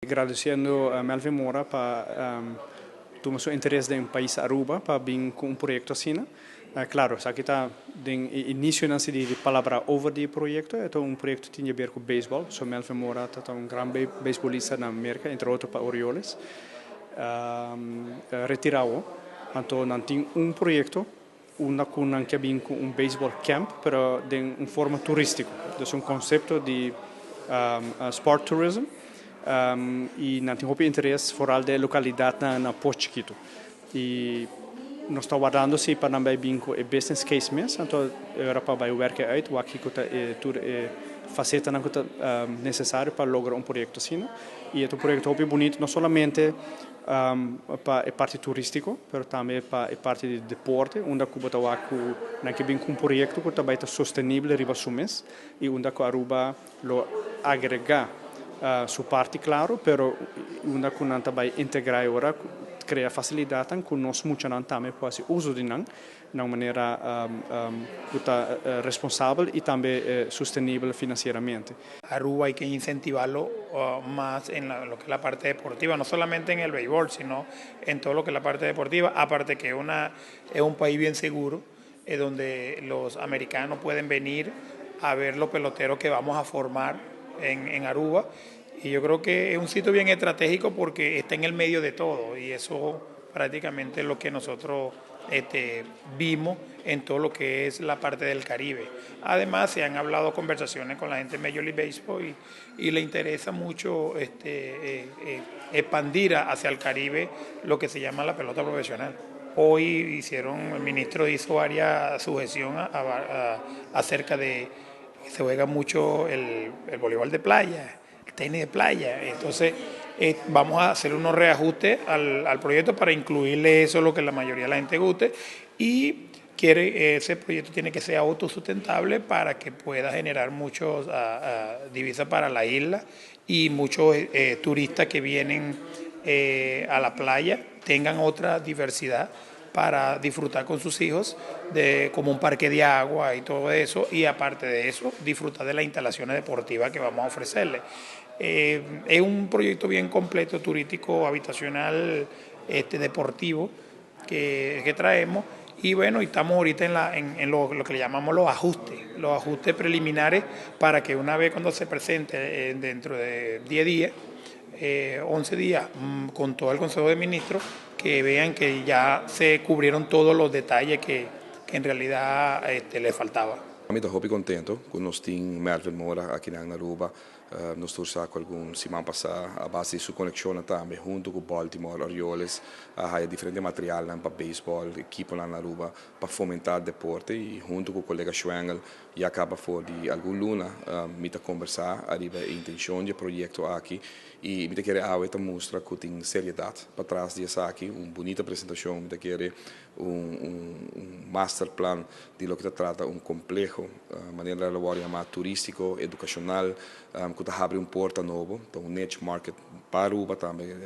Agradecendo a Melvin Moura para tomar su interés en país Aruba para vir com proyecto assim. Claro, aqui está de início de palavra over de proyecto, é proyecto que tem a ver com beisebol. So Melvin Moura é gran beisbolista na América, entre outros para Orioles. Retirado, então não tem proyecto, una que vem com baseball camp, pero de forma turístico. Então concepto de sport tourism. E não tem interesse fora da localidade na Porto Chiquito. E nós estamos guardando se para não vir com o business case mesmo, então a Europa vai werken uit, o que é faceta não é necessário para lograr projeto assim. E é projeto muito bonito, não somente para a parte turístico, mas também para a parte de deporte, onde Cuba está que vem com projeto que também é sustentável riba sumes e onde a Aruba lo agrega su parte, claro, pero una que não vai integrar agora, cria facilidade que nós muitos não também fazem uso de não, de uma maneira responsável e também sustentável financeiramente. Aruba hay que incentivarlo más en lo que es la parte deportiva, no solamente en el béisbol, sino en todo lo que es la parte deportiva, aparte que es un país bien seguro, donde los americanos pueden venir a ver los peloteros que vamos a formar en Aruba, y yo creo que es un sitio bien estratégico porque está en el medio de todo, y eso prácticamente es lo que nosotros vimos en todo lo que es la parte del Caribe. Además, se han hablado conversaciones con la gente de Major League Baseball y le interesa mucho expandir hacia el Caribe lo que se llama la pelota profesional. Hoy el ministro hizo varias sugestiones acerca de que se juega mucho el voleibol de playa, el tenis de playa. Entonces vamos a hacer unos reajustes al proyecto para incluirle eso, lo que la mayoría de la gente guste, y ese proyecto tiene que ser autosustentable para que pueda generar muchos divisas para la isla y muchos turistas que vienen a la playa tengan otra diversidad para disfrutar con sus hijos como un parque de agua y todo eso, y aparte de eso disfrutar de las instalaciones deportivas que vamos a ofrecerles. Es un proyecto bien completo, turístico, habitacional, deportivo que traemos, y bueno, estamos ahorita en lo que le llamamos los ajustes preliminares, para que una vez cuando se presente dentro de 10 días, 11 días, con todo el Consejo de Ministros, que vean que ya se cubrieron todos los detalles que en realidad les faltaba. Estou muito contente com nós temos Melvin Moura aqui na Aruba. Nós trouxemos algum semana passada a base de sua conexão também, junto com Baltimore Orioles, há diferente material para beisebol, equipe na Aruba para fomentar o deporte, e junto com o colega Schwengel e acaba for de algum luna me conversar arriba a intenção de projeto aqui, e me querer mostrar que tem seriedade para trás disso aqui, uma bonita apresentação, me querer master plan de lo que se trata, complexo maneira de trabalhar mais turístico, educacional, que abre porta novo, então niche market para Aruba também,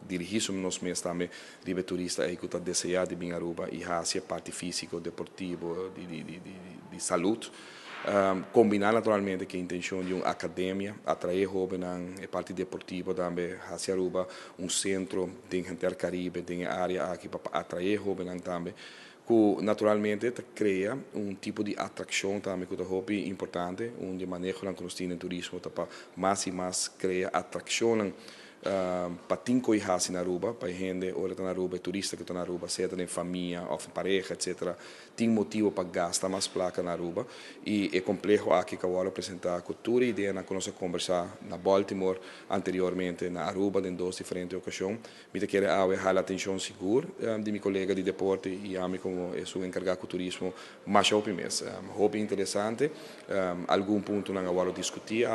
dirigimos nós mesmos também, ribe turista aí que está desejado de vir a Aruba e hacia parte físico, deportivo, de saúde. Combinar naturalmente que a intenção de uma academia, atrair jovens na parte deportiva também, hacia Aruba, centro de gente do Caribe, de área aqui para atrair jovens também, que naturalmente cria tipo de atração também que é importante, onde manejo que nós temos em turismo para mais e mais criar atração para tinco e na Aruba, para gente ora na Aruba, turista que está na Aruba, seja em família, ou em pareja, etc. Tem motivo para gastar mais placa na Aruba, e é complexo aqui que eu vou apresentar a cultura e ideia na que nós conversar na Baltimore anteriormente, na Aruba, em duas diferentes ocasiões. Me quero a atenção segura de meu colega de deporte e a mim como sou encarregado do turismo, mais hobby mesmo. Hobby interessante, algum ponto não vou discutir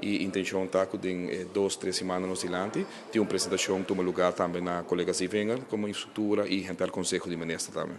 e intenção está que em 2-3 semanas tem uma apresentação que toma lugar também na colega Zivengel como estrutura e gente do Conselho de Ministros também.